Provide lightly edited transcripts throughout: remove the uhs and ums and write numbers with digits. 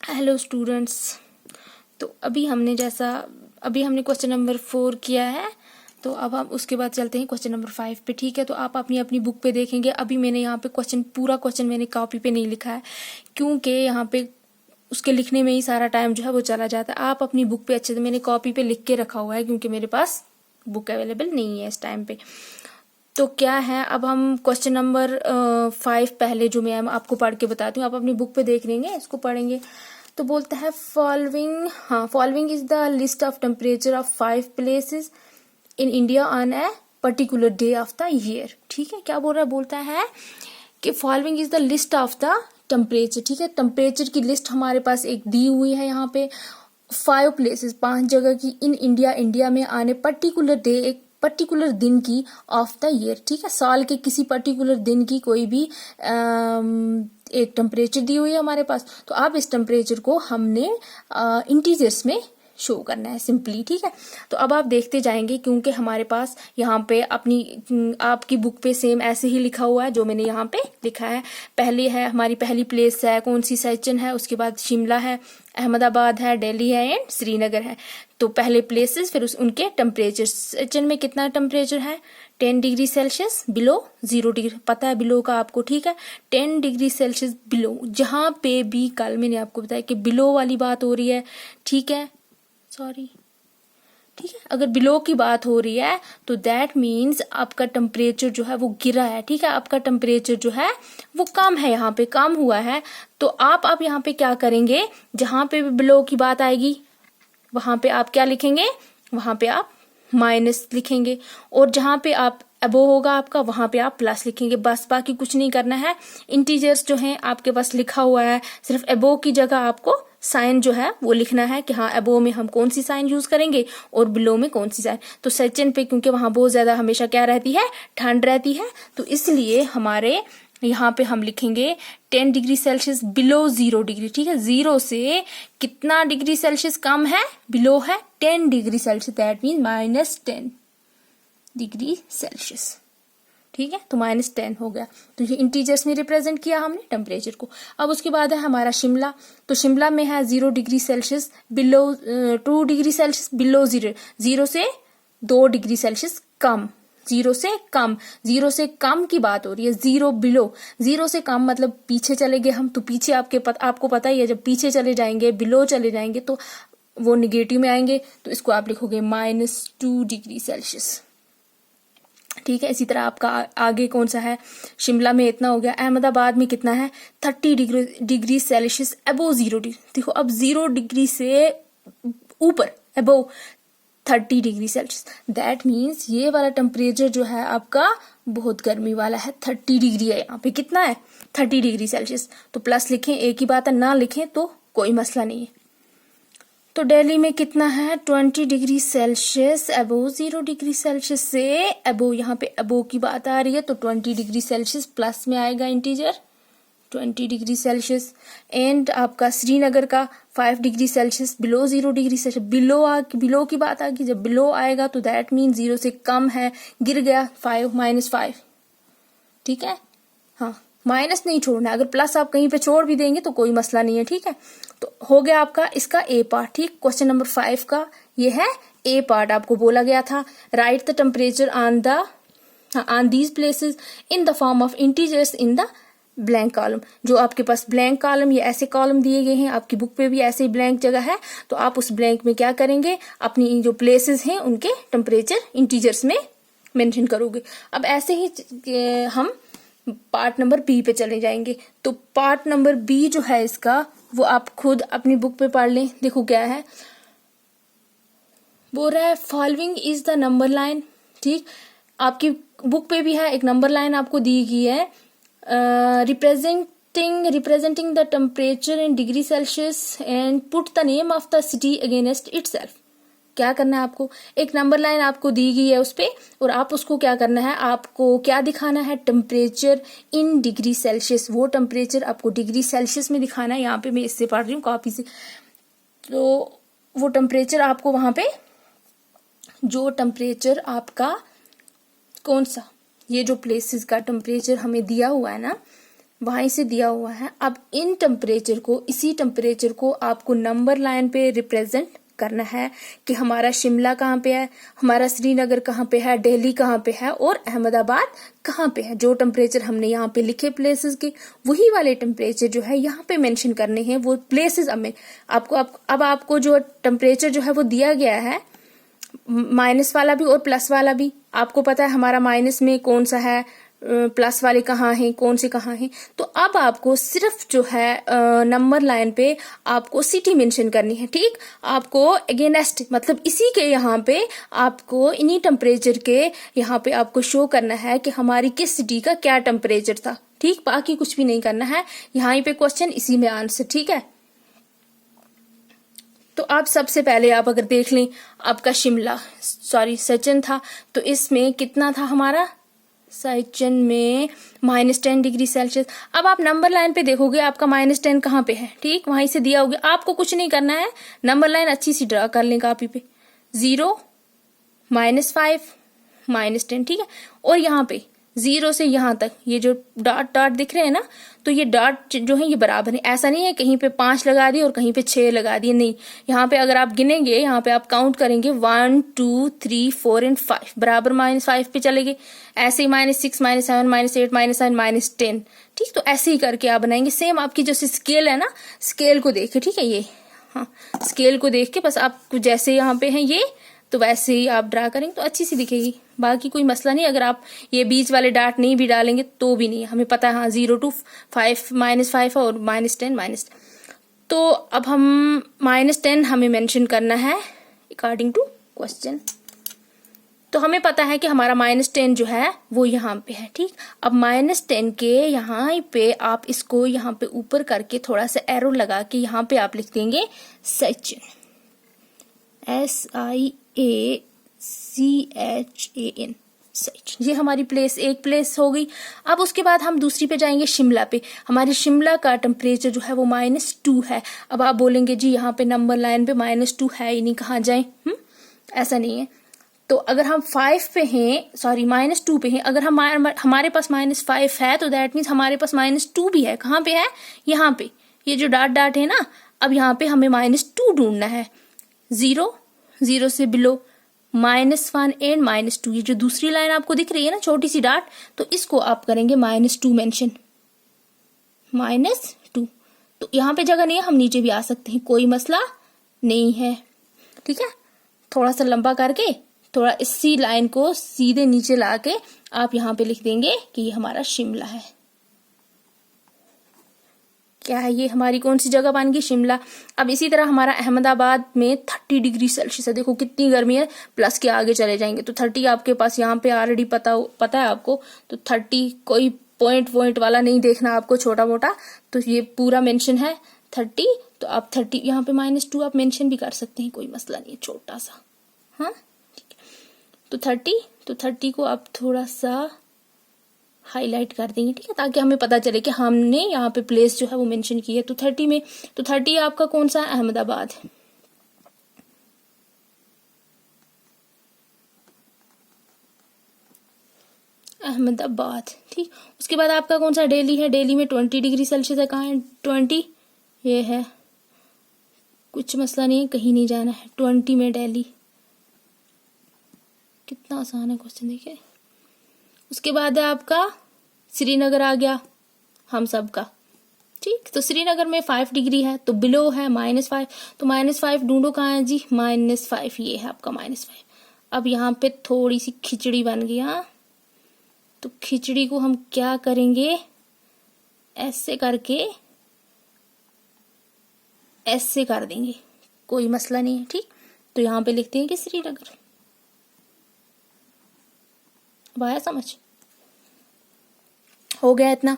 Hello students. तो अभी हमने क्वेश्चन नंबर 4 किया है। तो अब हम उसके बाद चलते हैं क्वेश्चन नंबर 5 पे। ठीक है, तो आप अपनी अपनी बुक पे देखेंगे। अभी मैंने यहाँ पे पूरा क्वेश्चन मैंने कॉपी पे नहीं लिखा है, क्योंकि यहाँ पे उसके लिखने में ही सारा टाइम जो है वो चला जाता है। आप अपनी बुक पे अच्छे से, मैंने कॉपी पे लिख के रखा हुआ है क्योंकि मेरे पास बुक अवेलेबल नहीं है इस टाइम पे। तो क्या है, अब हम क्वेश्चन नंबर 5 पहले जो मैं आपको पढ़ के बताती हूँ, आप अपनी बुक पे देख लेंगे, इसको पढ़ेंगे। तो बोलता है following is the list of temperature of 5 places in India on a particular day of the year. ठीक है, क्या बोल रहा है, बोलता है कि following is the list of the temperature. ठीक है, टेम्परेचर की लिस्ट हमारे पास एक दी हुई है यहाँ पे, 5 प्लेसेस, 5 जगह की, इन इंडिया में आने पर्टिकुलर डे, एक पर्टिकुलर दिन की ऑफ द ईयर। ठीक है, साल के किसी पर्टिकुलर दिन की कोई भी एक टेम्परेचर दी हुई है हमारे पास। तो अब इस टेम्परेचर को हमने इंटीजर्स में शो करना है सिंपली। ठीक है, तो अब आप देखते जाएंगे, क्योंकि हमारे पास यहाँ पे आपकी बुक पे सेम ऐसे ही लिखा हुआ है जो मैंने यहाँ पे लिखा है। पहले है हमारी पहली प्लेस है कौन सी, सचिन है, उसके बाद शिमला है, अहमदाबाद है, दिल्ली है एंड श्रीनगर है। तो पहले प्लेसेस, फिर उनके टेम्परेचर। सचिन में कितना टेम्परेचर है, 10 डिग्री सेल्सियस बिलो 0 डिग्री, पता है बिलो का आपको। ठीक है, 10 डिग्री सेल्सियस बिलो, जहां पे भी कल मैंने आपको बताया कि बिलो वाली बात हो रही है। ठीक है, ठीक है, अगर बिलो की बात हो रही है तो दैट मीन्स आपका टेम्परेचर जो है वो गिरा है। ठीक है, आपका टेम्परेचर जो है वो कम है, यहाँ पे कम हुआ है। तो आप यहाँ पे क्या करेंगे, जहां पे भी बिलो की बात आएगी वहां पे आप क्या लिखेंगे, वहां पे आप माइनस लिखेंगे, और जहां पे आप अबो होगा आपका वहां पे आप प्लस लिखेंगे। बस बाकी कुछ नहीं करना है। इंटीजर्स जो हैं आपके पास लिखा हुआ है, सिर्फ अबो की जगह आपको साइन जो है वो लिखना है कि हाँ अबो में हम कौन सी साइन यूज करेंगे और बिलो में कौन सी साइन। तो सचिन पे क्योंकि वहां बहुत ज्यादा हमेशा क्या रहती है, ठंड रहती है, तो इसलिए हमारे यहाँ पे हम लिखेंगे 10 डिग्री सेल्सियस बिलो 0 डिग्री। ठीक है, 0 से कितना डिग्री सेल्सियस कम है, बिलो है 10 degree Celsius, that mean -10 degree Celsius. ठीक है, तो -10 हो गया। तो ये इंटीजर्स में रिप्रेजेंट किया हमने टेम्परेचर को। अब उसके बाद है हमारा शिमला। तो शिमला में है 0 degree Celsius below 2 degree Celsius below 0 से 2 डिग्री सेल्सियस कम, 0 से कम, 0 से कम की बात हो रही है। 0 बिलो, 0 से कम मतलब पीछे चले गए हम, तो पीछे आपको पता ही है, जब पीछे चले जाएंगे, बिलो चले जाएंगे तो वो निगेटिव में आएंगे। तो इसको आप लिखोगे -2 डिग्री सेल्सियस। ठीक है, इसी तरह आपका आगे कौन सा है, शिमला में इतना हो गया। अहमदाबाद में कितना है, 30 डिग्री सेल्सियस अबो 0 डिग्री। देखो अब 0 डिग्री से ऊपर अबो 30 डिग्री सेल्सियस, दैट मीन्स ये वाला टेम्परेचर जो है आपका बहुत गर्मी वाला है, 30 डिग्री है। यहाँ पे कितना है, 30 डिग्री सेल्सियस। तो प्लस लिखें, एक ही बात है, ना लिखें तो कोई मसला नहीं है। तो दिल्ली में कितना है, 20 डिग्री सेल्सियस अबो 0 डिग्री सेल्सियस से अबो, यहाँ पे अबो की बात आ रही है तो 20 डिग्री सेल्सियस प्लस में आएगा इंटीजर 20 डिग्री सेल्सियस। एंड आपका श्रीनगर का 5 degree Celsius below 0 degree Celsius, below की बात आ गई। जब बिलो आएगा तो दैट मीन 0 से कम है, गिर गया, -5। ठीक है, हाँ माइनस नहीं छोड़ना है, अगर प्लस आप कहीं पे छोड़ भी देंगे तो कोई मसला नहीं है। ठीक है, तो हो गया आपका इसका ए पार्ट। ठीक, क्वेश्चन नंबर 5 का ये है ए पार्ट। आपको बोला गया था right the temperature on these places in the form of integers in the blank column. जो आपके पास ब्लैंक कॉलम, ये ऐसे कॉलम दिए गए हैं, आपकी बुक पे भी ऐसे ही ब्लैंक जगह है, तो आप उस ब्लैंक में क्या करेंगे, अपनी जो प्लेसेस हैं उनके टेम्परेचर इंटीजर्स में मेंशन करोगे। अब ऐसे ही हम पार्ट नंबर बी पे चले जाएंगे। तो पार्ट नंबर बी जो है इसका, वो आप खुद अपनी बुक पे पढ़ लें। देखो क्या है, बोल रहा है following is the number line. ठीक, आपकी बुक पे भी है, एक नंबर लाइन आपको दी गई है, representing the temperature in degree Celsius and put the name of the city against itself. क्या करना है आपको, एक नंबर लाइन आपको दी गई है उस पे, और आप उसको क्या करना है, आपको क्या दिखाना है, टेम्परेचर इन डिग्री सेल्सियस। वो टेम्परेचर आपको डिग्री सेल्सियस में दिखाना है। यहाँ पे मैं इससे पढ़ रही हूँ कॉपी से। तो वो टेम्परेचर आपको वहां पे, जो टेम्परेचर आपका कौन सा, ये जो प्लेसेस का टेम्परेचर हमें दिया हुआ है ना, वहीं से दिया हुआ है। अब इन टेम्परेचर को, इसी टेम्परेचर को आपको नंबर लाइन पे रिप्रेजेंट करना है कि हमारा शिमला कहाँ पे है, हमारा श्रीनगर कहाँ पे है, दिल्ली कहाँ पे है और अहमदाबाद कहाँ पे है। जो टेम्परेचर हमने यहाँ पे लिखे प्लेसेस के, वही वाले टेम्परेचर जो है यहाँ पे मेंशन करने हैं वो प्लेसेस। अब आपको जो टेम्परेचर जो है वो दिया गया है, माइनस वाला भी और प्लस वाला भी। आपको पता है हमारा माइनस में कौन सा है, प्लस वाले कहाँ हैं, कौन से कहाँ हैं। तो अब आपको सिर्फ जो है नंबर लाइन पे आपको सिटी मेंशन करनी है। ठीक, आपको अगेंस्ट मतलब इसी के यहाँ पे आपको इन्हीं टेम्परेचर के यहाँ पे आपको शो करना है कि हमारी किस सिटी का क्या टेम्परेचर था। ठीक, बाकी कुछ भी नहीं करना है, यहाँ पे क्वेश्चन इसी में आंसर। ठीक है, तो आप सबसे पहले आप अगर देख लें, आपका शिमला सचिन था, तो इसमें कितना था हमारा, सचिन में -10 डिग्री सेल्सियस। अब आप नंबर लाइन पे देखोगे आपका -10 कहाँ पे है। ठीक, वहीं से दिया होगा, आपको कुछ नहीं करना है, नंबर लाइन अच्छी सी ड्रा कर लें कापी पे, 0 -5 -10। ठीक है, और यहाँ पे 0 से यहाँ तक ये जो डॉट डॉट दिख रहे हैं ना, तो ये डॉट जो है ये बराबर है। ऐसा नहीं है कहीं पे 5 लगा दिए और कहीं पे 6 लगा दिए, नहीं। यहाँ पे अगर आप गिनेंगे, यहाँ पे आप काउंट करेंगे 1 2 3 4 एंड 5 बराबर -5 पे चलेंगे। ऐसे ही -6 -7 -8 -9 -10। ठीक, तो ऐसे ही करके आप बनाएंगे। सेम आपकी जो स्केल है ना, स्केल को देख के, ठीक है, ये हाँ स्केल को देख के बस आप जैसे यहाँ पे है ये, तो वैसे ही आप ड्रा करेंगे तो अच्छी सी दिखेगी। बाकी कोई मसला नहीं। अगर आप ये बीच वाले डाट नहीं भी डालेंगे तो भी नहीं है, हमें पता है हाँ 0 to 5 -5 और -10 तो अब हम -10 हमें मेंशन करना है अकॉर्डिंग टू क्वेश्चन। तो हमें पता है कि हमारा -10 जो है वो यहाँ पे है। ठीक, अब -10 के यहाँ पे आप इसको यहाँ पे ऊपर करके थोड़ा सा एरो लगा के यहाँ पे आप लिख देंगे सचिन, SIACHAN, सचिन। ये हमारी एक प्लेस हो गई। अब उसके बाद हम दूसरी पे जाएंगे, शिमला पे। हमारी शिमला का टेम्परेचर जो है वो -2 है। अब आप बोलेंगे जी यहाँ पे नंबर लाइन पे -2 है ही नहीं, कहाँ जाए। ऐसा नहीं है। तो अगर हम 5 पे हैं, सॉरी -2 पे हैं, अगर हमारे पास -5 है तो दैट मीन्स हमारे पास -2 भी है। कहाँ पे है, यहाँ पे, ये जो डॉट डॉट है ना। अब यहाँ पे हमें -2 ढूंढना है। 0 से बिलो, -1 एंड -2। ये जो दूसरी लाइन आपको दिख रही है ना, छोटी सी डॉट, तो इसको आप करेंगे -2 मेंशन, -2। तो यहाँ पे जगह नहीं है, हम नीचे भी आ सकते हैं, कोई मसला नहीं है। ठीक है, थोड़ा सा लंबा करके थोड़ा इसी लाइन को सीधे नीचे लाके आप यहाँ पे लिख देंगे कि ये हमारा शिमला है। क्या है ये, हमारी कौन सी जगह बन गई, शिमला। अब इसी तरह हमारा अहमदाबाद में 30 डिग्री सेल्सियस है। देखो कितनी गर्मी है, प्लस के आगे चले जाएंगे तो 30 आपके पास यहाँ पे ऑलरेडी पता है आपको। तो 30 कोई पॉइंट वाला नहीं देखना आपको, छोटा मोटा। तो ये पूरा मेंशन है 30। तो आप 30 यहाँ पे -2 आप मेंशन भी कर सकते हैं, कोई मसला नहीं है, छोटा सा। हाँ ठीक है, तो 30 को आप थोड़ा सा हाईलाइट कर देंगे। ठीक है, ताकि हमें पता चले कि हमने यहाँ पे प्लेस जो है वो मेंशन की है। तो 30 में, तो 30 आपका कौन सा है, अहमदाबाद। अहमदाबाद। ठीक, उसके बाद आपका कौन सा, दिल्ली है। दिल्ली में 20 डिग्री सेल्सियस है। कहाँ है 20, ये है, कुछ मसला नहीं है, कहीं नहीं जाना है। 20 में दिल्ली, कितना आसान है क्वेश्चन, देखिए। उसके बाद है आपका श्रीनगर आ गया हम सब का। ठीक, तो श्रीनगर में 5 डिग्री है, तो बिलो है -5। तो -5 ढूंढो कहाँ है जी, -5, ये है आपका -5। अब यहाँ पे थोड़ी सी खिचड़ी बन गई। हाँ, तो खिचड़ी को हम क्या करेंगे, ऐसे करके ऐसे कर देंगे, कोई मसला नहीं है। ठीक, तो यहाँ पे लिखते हैं कि श्रीनगर। अब आया समझ, हो गया इतना,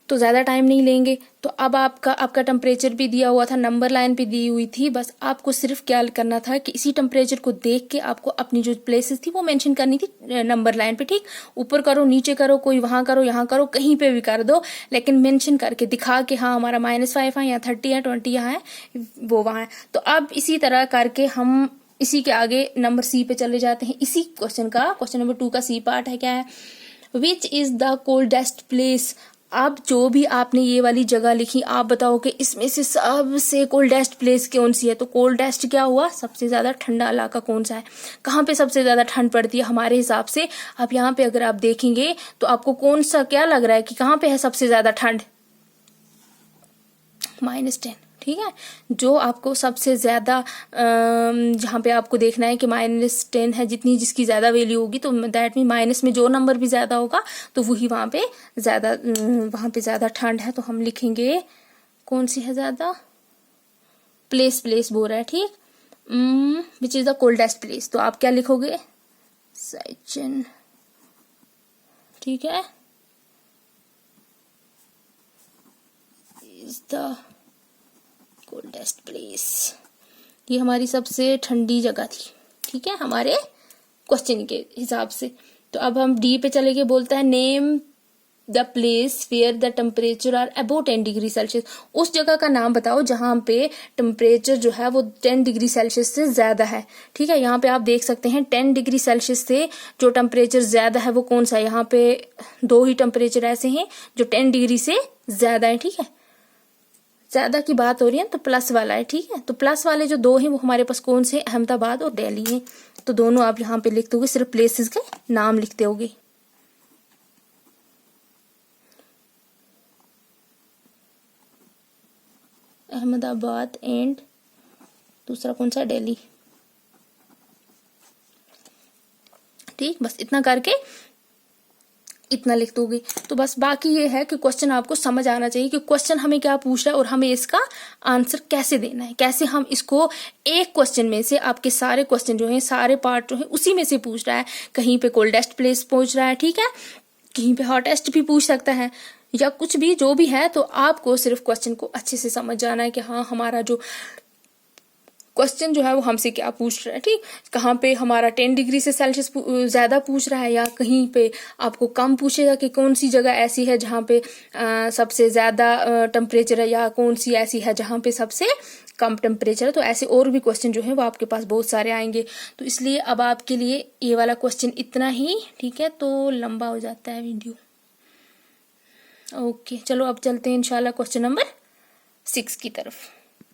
तो ज्यादा टाइम नहीं लेंगे। तो अब आपका टेम्परेचर भी दिया हुआ था, नंबर लाइन भी दी हुई थी। बस आपको सिर्फ क्या करना था कि इसी टेम्परेचर को देख के आपको अपनी जो प्लेसेस थी वो मेंशन करनी थी नंबर लाइन पे। ठीक, ऊपर करो, नीचे करो, कोई वहां करो, यहाँ करो, कहीं पे भी कर दो, लेकिन मेंशन करके दिखा के हाँ हमारा -5 है, यहाँ 30 है, 20 यहाँ है, वो वहां है। तो अब इसी तरह करके हम इसी के आगे नंबर सी पे चले जाते हैं। इसी क्वेश्चन नंबर 2 का सी पार्ट है, क्या है, which is the coldest place अब जो भी आपने ये वाली जगह लिखी, आप बताओ कि इसमें से सबसे कोल्डेस्ट प्लेस कौन सी है। तो कोल्डेस्ट क्या हुआ, सबसे ज्यादा ठंडा इलाका कौन सा है, कहाँ पे सबसे ज्यादा ठंड पड़ती है हमारे हिसाब से। अब यहाँ पे अगर आप देखेंगे तो आपको कौन सा क्या लग रहा है कि कहाँ पे है सबसे ज्यादा ठंड, -10, ठीक है। जो आपको सबसे ज्यादा जहाँ पे आपको देखना है कि -10 है, जितनी जिसकी ज्यादा वैल्यू होगी तो दैट मीन माइनस में जो नंबर भी ज्यादा होगा तो वही वहां पे ज्यादा ठंड है। तो हम लिखेंगे कौन सी है ज्यादा, प्लेस बोल रहा है, ठीक, which is the coldest place. तो आप क्या लिखोगे, साइचन, ठीक है, इज द कोल्डेस्ट प्लेस। ये हमारी सबसे ठंडी जगह थी, ठीक है, हमारे क्वेश्चन के हिसाब से। तो अब हम डी पे चले गए, बोलता है name the place where the temperature are about 10 degree Celsius. उस जगह का नाम बताओ जहां पे टेम्परेचर जो है वो 10 डिग्री सेल्सियस से ज्यादा है, ठीक है। यहाँ पे आप देख सकते हैं 10 डिग्री सेल्सियस से जो टेम्परेचर ज्यादा है वो कौन सा है। यहाँ पे दो ही टेम्परेचर ऐसे हैं जो 10 डिग्री से ज्यादा है, ठीक है। ज्यादा की बात हो रही है तो प्लस वाला है, ठीक है। तो प्लस वाले जो दो हैं वो हमारे पास कौन से, अहमदाबाद और दिल्ली हैं। तो दोनों आप यहाँ पे लिखते होगे, सिर्फ प्लेसेस के नाम लिखते होगे। अहमदाबाद एंड दूसरा कौन सा, दिल्ली, ठीक। बस इतना करके इतना लिख दोगे। तो बस बाकी ये है कि क्वेश्चन आपको समझ आना चाहिए कि क्वेश्चन हमें क्या पूछ रहा है और हमें इसका आंसर कैसे देना है, कैसे हम इसको एक क्वेश्चन में से, आपके सारे क्वेश्चन जो हैं, सारे पार्ट जो हैं उसी में से पूछ रहा है। कहीं पे कोल्डेस्ट प्लेस पूछ रहा है, ठीक है, कहीं पे हॉटेस्ट भी पूछ सकता है, या कुछ भी जो भी है। तो आपको सिर्फ क्वेश्चन को अच्छे से समझ जाना है कि हाँ हमारा जो क्वेश्चन जो है वो हमसे क्या पूछ रहा है, ठीक। कहाँ पे हमारा 10 डिग्री से सेल्सियस ज्यादा पूछ रहा है, या कहीं पे आपको कम पूछेगा कि कौन सी जगह ऐसी है जहाँ पे सबसे ज्यादा टेम्परेचर है, या कौन सी ऐसी है जहाँ पे सबसे कम टेम्परेचर है। तो ऐसे और भी क्वेश्चन जो है वो आपके पास बहुत सारे आएंगे। तो इसलिए अब आपके लिए ये वाला क्वेश्चन इतना ही, ठीक है। तो लंबा हो जाता है वीडियो, ओके। चलो अब चलते हैं इंशाल्लाह क्वेश्चन नंबर 6 की तरफ।